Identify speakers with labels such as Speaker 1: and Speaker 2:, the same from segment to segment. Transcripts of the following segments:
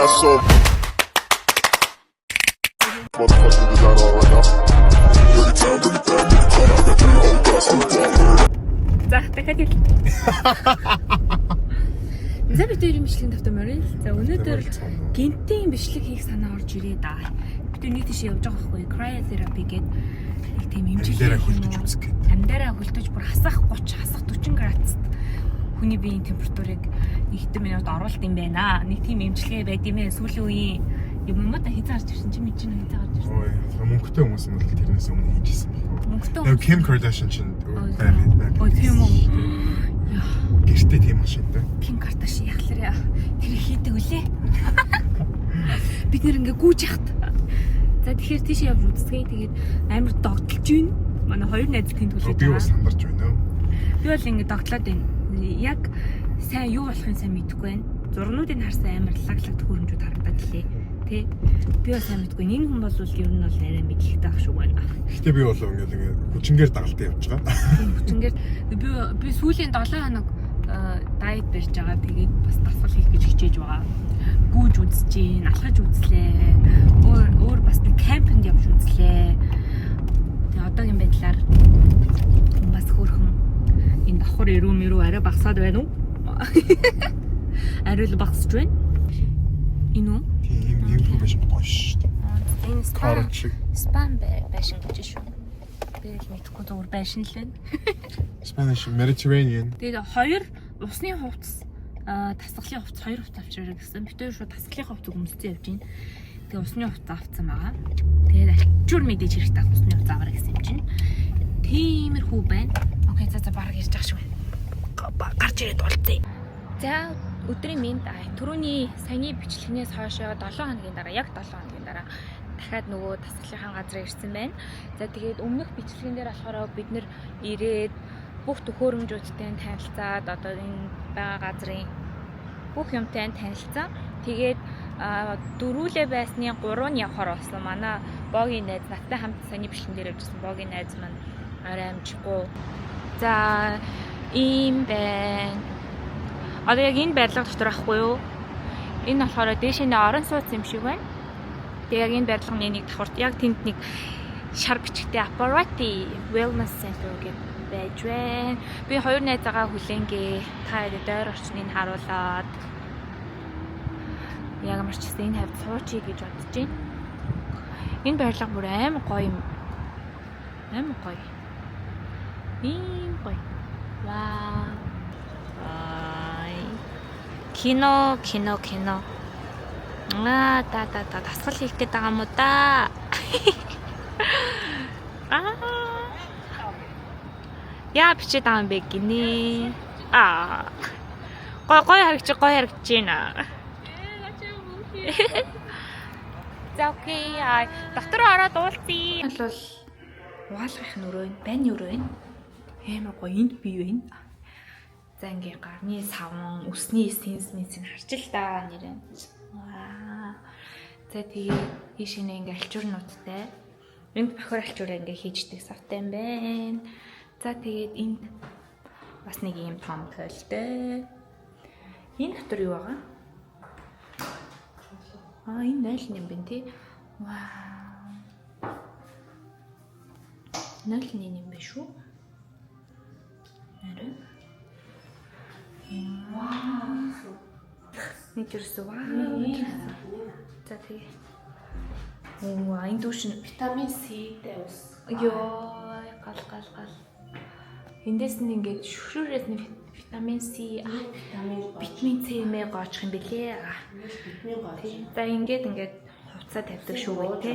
Speaker 1: got some motherfucking design on right now.
Speaker 2: За дахиад хэл. За бид хоёр бичлэгийн тавтамаар л. За өнөөдөр гинтийн бичлэг хийх санаа орж ирээ да. Бид нэг тийш явж байгаа байхгүй cryotherapy гэдэг нэг тийм эмчилгээ
Speaker 3: хөлдөж үзэх гээд.
Speaker 2: Амьдараа хөлдөж бүр хасах 30 хасах 40 градусд хүний биеийн температурыг нэг хэдэн минут оруулалт юм байна. Нэг тийм эмчилгээ байд юм ээ. Сүүлийн үеийн юм да хязгаарч ирсэн чи мэдэж байна хязгаарч ирсэн.
Speaker 3: Ой, мөнгөтэй хүмүүс нь бол тэрнээс өмнө хийжсэн байх.
Speaker 2: Мөнгөтэй
Speaker 3: Яг Kim Kardashian чинь байгаад.
Speaker 2: Ой тийм үү.
Speaker 3: Гэртээ тийм машинтай.
Speaker 2: Kim Kardashian яхалаа тэр хийдэг үлээ. Бид нэр ингээ гүйж яхад. За тэгэхээр тийш явж үзцгээе. Тэгээд амар догтлж байна. Манай хоёр найз тэнд хүлээж
Speaker 3: Би бас сандарч байна.
Speaker 2: Би бол ингээ догтлоод байна. Яг сайн юу болохын сайн мэдэхгүй байна. Зурнуудыг харсан амар лаглаг төхөөрөмжүүд харагдаад лээ. Тэ? Би бас сайн мэдэхгүй. Энэ хүн бол ер нь бол арай мэдлэгтэй ах шиг байна.
Speaker 3: Гэхдээ би бол ингээ хүчингээр дагалтай явж байгаа.
Speaker 2: Хүчингээр би сүүлийн 7 хоног дайет барьж байгаа. Тэгээд бас дасгал хийх гэж хичээж байгаа. Гүүж үзэж гин, алхаж үзлээ. Өөр бас нэг кампинд явж үзлээ. Тэгээ одоогийн байдлаар бас хөөрхөн энэ давхар ирүү арай багасаад байна уу? Арай л багасж байна. Энэ үү?
Speaker 3: Тийм юм биш гош.
Speaker 2: Энэ
Speaker 3: Карт шиг.
Speaker 2: спам байшин гэж шүү. Би л мэдхгүй зүгээр байшин л байна.
Speaker 3: Spanish Mediterranean.
Speaker 2: Тэгээд хоёр усны хувцас тасгалын хувцас хоёр хувцас авчираа гэсэн. Бид хоёр шууд тасгалын хувцас өмсөж явж байна. Тэгээ усны хувцас авцсан байгаа. Тэгээд ачуур мэдээж хэрэгтэй усны хувцас аваарай гэсэн юм чинь. Тиймэрхүү байна. Окей за бараг ирж байгаа шүү. Гарч ирээд болцъя. За өдрийн минь түрүүний саяны бичлэгнээс хойшоо 7 хоногийн дараа яг 7 хоногийн дараа дахиад нөгөө тасгалынхаа газар ирсэн байна. За тэгээд өмнөх бичлэгэн дээр болохоор бид нэр ирээд бүх төхөөрөмжүүдтэй танилцаад одоо энэ байгаа газрын бүх юмтай танилцсан. Тэгээд дөрүүлээ байсны 3 нь явахаар болсон. Манай богийн найз надтай хамт саяны бичлэгэн дээр явжсэн богийн найз маань арай амжихгүй. За ийм байна. Одоо яг энэ барилга дотор ахгүй юу? Энэ болохоор дээшээ орон сууц юм шиг байна. Тэгээ яг энэ барилганы нэг давхарт яг тэнд нэг шар бичгтэй Aparati Wellness Center гэж байж байна. Би хоёр найзаагаа хүлэнгээ. Та дээр орчныг харуулад яг марчсан энэ хавьд суучий гэж бодож байна. Энэ барилга бүр амар гоё юм. Амар гоё. Ийм гоё. Вау. Кино. Дасгал хийх гээд байгаа юм уу да. Яа бичээд байгаа юм бэ гинэ. Гоё харагдаж байна. За окей. Дотор ороод уулзъя. Бол угаалгах нүрөө байна юу вэ? Амар гоё энд бий байна. За ингээ гарны савн, өсний сенсминс харж л да нэрээ. За тэгээ ийшээ ингээ алчуурнуудтай. Энд бохор алчуураа ингээ хийждэг савтай юм байна. За тэгээд энд бас нэг юм том тойлтой. Энэ дотор юу байгаа? Энэ нойлн юм байна тий. Нойлн юм биш үү? Нэрээ. Нэг юусэн За тэгээ. Энэ дүүш нь
Speaker 4: витамин C-тэй ус.
Speaker 2: Йоо, гал. Эндээс нь ингээд шүршүүрээс нь витамин C, витамин C мэ гоочх юм бэлээ.
Speaker 4: Бидний гооч.
Speaker 2: За ингээд хувцас тавьдаг шүү гэ тэ.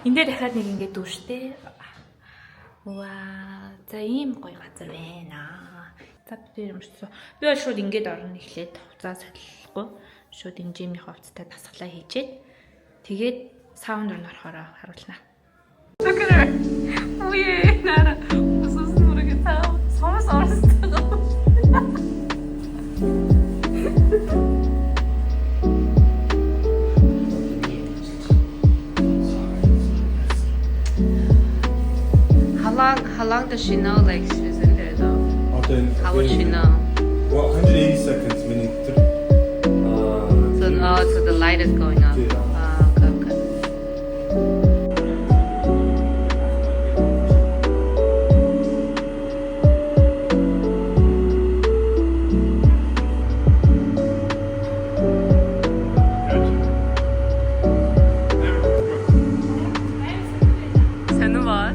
Speaker 2: Энд дээр дахиад нэг ингээд дүүштэй. Ваа, за ийм гоё газар байна. За би юмшсан. Би бол шууд ингээд орно эхлээд хувцас солихгүй. Шууд энэ жимийн хувцастай дасгалаа хийчээд тэгээд саунд руу орохоор харуулна. Look at her. Ой, нара. Усус нүрэг таа. Сомос орсон. How long does she know like she's in there though? How would she know?
Speaker 3: Well, 180 seconds meaning
Speaker 2: light is going up. Okay. Сонирхол.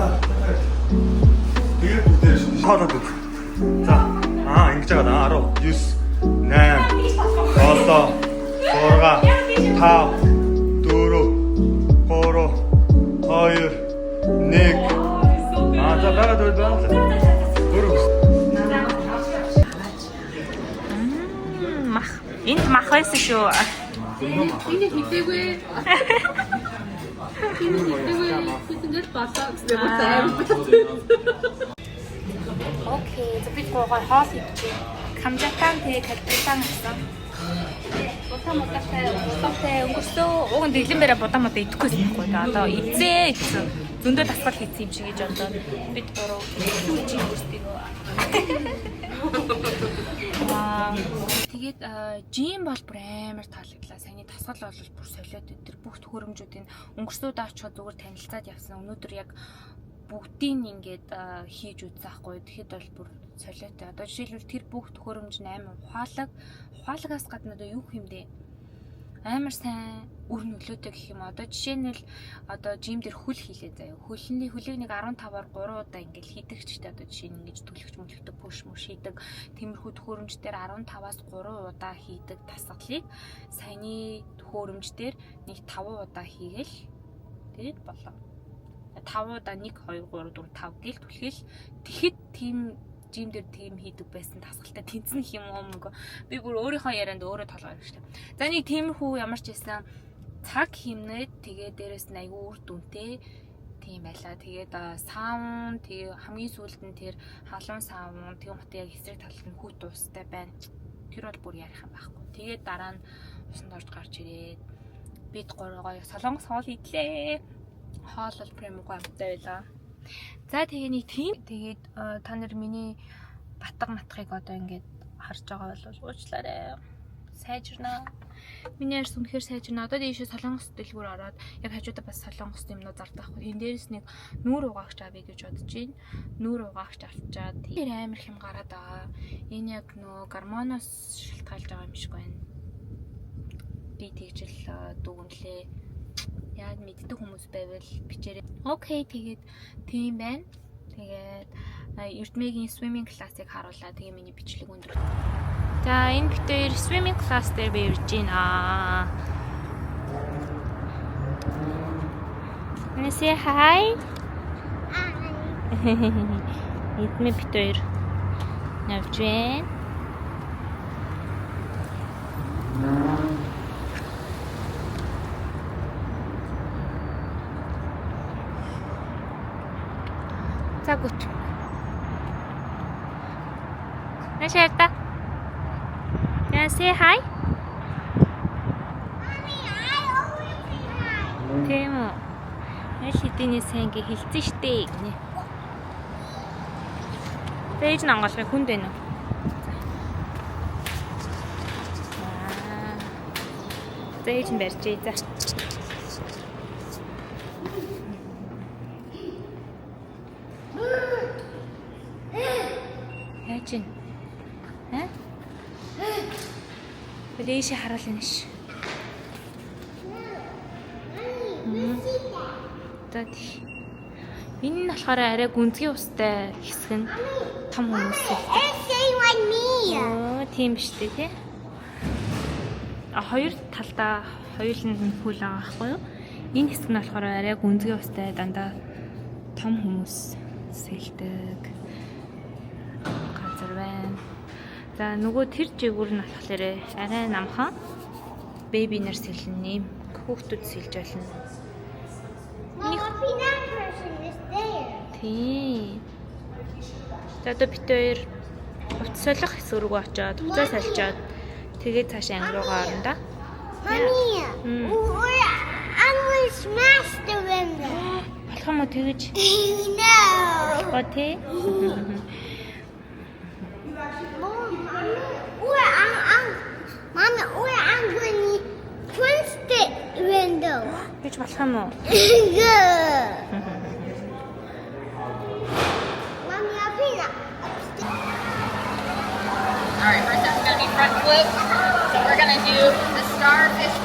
Speaker 2: За.
Speaker 3: Тэгээд бүгдээ шоолоод үз. За. Ингэж байгаа да 10, 9, 8, 7, 6, 5, 4, 3, 2, 1. За байгаад байна.
Speaker 2: Мах. Энд мах байсан шүү.
Speaker 4: Энийг хийдэггүй. Энийг болоо гэсэн юм.
Speaker 2: Окей, за бид гоо хоол идчихье. Камжатан тэгээ калбитан гэсэн. Будаа модтай өнгөрсөн. Уг нь дэглэн бараа будаа модаа идэхгүйсэн байхгүй да. Одоо эзээ гэсэн. Зөндөө дасгал хийсэн юм шиг гэж одоо бид гурав чиг үсдэг. Тэгээд жим бол бүр амар таалагдлаа. Саяны дасгал бол бүр солиод өдр бүх төхөөрөмжүүдийн өнгөрсөн удаа очиход зүгээр танилцаад явсан. Өнөөдөр яг бүгдийг ингээд хийж үзэхгүй. Тэгэхэд бол бүр солиотой. Одоо жишээлбэл тэр бүх төхөөрөмж 8 ухаалагаас гадна одоо юу хэмдэ амар сайн үр нөлөөтэй гэх юм. Одоо жишээ нь л одоо жим дээр хөл хийлээ заяа. Хөлийг нэг 15-аар 3 удаа ингээд хийдэг ч гэдэг. Одоо жишээ нь ингээд түлхэж мөлхөдөг push хийдэг. Тиймэрхүү төхөөрөмж дээр 15-аас 3 удаа хийдэг дасгалыг саяны төхөөрөмж дээр нэг 5 удаа хийгээл тэгээд болоо. 5 удаа 1 2 3 4 5 гэл түлхэл тэгэхэд тийм жим дээр тийм хийдэг байсан дасгалтай тэнцэн их юм уу мөгөө би бүр өөрийнхөө ярианд өөрөө толгой шүү дээ. За нэг тиймэрхүү ямар ч байсан цаг хэмнээд тэгээ дээрэс нь айгүй үр дүнтэй тийм байлаа. Тэгээд саунд тэгээ хамгийн сүүлд нь тэр халуун саунд тэгээ мот яг эсрэг талд нь хүүт уустай байна. Тэр бол бүр ярих юм байхгүй. Тэгээд дараа нь усанд орж гарч ирээд бид гоё солонгос хоол идлээ. Хоол бол премгүй амтай байлаа. За тэгээ нэг тийм тэгээд та нар миний батга матхыг одоо ингээд харж байгаа бол уучлаарай. Сайжирнаа. Миний ярьс үнэхээр сайжирнаа. Одоо дээшээ солонгос дэлгүүр ороод яг хажуудаа бас солонгос юмнууд зардах байхгүй. Тэн дээрээс нэг нүүр угаагч авъя гэж бодож байна. Нүүр угаагч авчаад тэр амар хэм гараад байгаа. Энэ яг нөө гормоноос шалтгаалж байгаа юм шиг байна. Би тэгжэл дүгнэлээ. Яг мэддэг хүмүүс байвал бичээрэй. Окей, тэгээд тийм байна. Тэгээд Эрдмэгийн swimming class-ыг харууллаа. Тэгээ миний бичлэг өндөр. За энэ битээр swimming class дээр би ирж байна. Wanna say hi? Эрдмэ битээр навж байна. За гүт. Нэшэрта. Can I say hi? Mommy, I always say hi. Тийм үү. Аль хэдийнэ сайн гэ хэлсэн штэ гинэ. Пэйж нангалах хүн дээ нэ. Пэйж нь барьжээ за. Яачин? Лээши харуулна ш. За Энэ нь болохоор арай гүнзгий устай хэсэг нь том хүмүүс хэлдэг.
Speaker 5: like me.
Speaker 2: Оо, тийм биш үү те. Хоёр талдаа хоёуланд нь хөл байгаа байхгүй юу? Энэ хэсэг нь болохоор арай гүнзгий устай дандаа том хүмүүс сэлдэг газар байна. За нөгөө тэр жигүүр нь болохоор арай намхан бэби нар сэлнэ юм. Хүүхдүүд сэлж болно.
Speaker 5: Maybe that person is there.
Speaker 2: Тийм. За одоо бид хоёр утас солих хэсэг рүү очиод уцаа сольчоод тэгээд цаашаа анги руугаа орно да.
Speaker 5: Mommy, I'm going to smash the window.
Speaker 2: Болох юм уу тэгэж?
Speaker 5: No.
Speaker 2: Гоо тий.
Speaker 5: Mommy, I'm going to punch the window.
Speaker 2: Гэж болох юм уу?
Speaker 5: Good. Mommy, I'll be
Speaker 6: All right, first up is going to be front flip. So we're going to do the starfish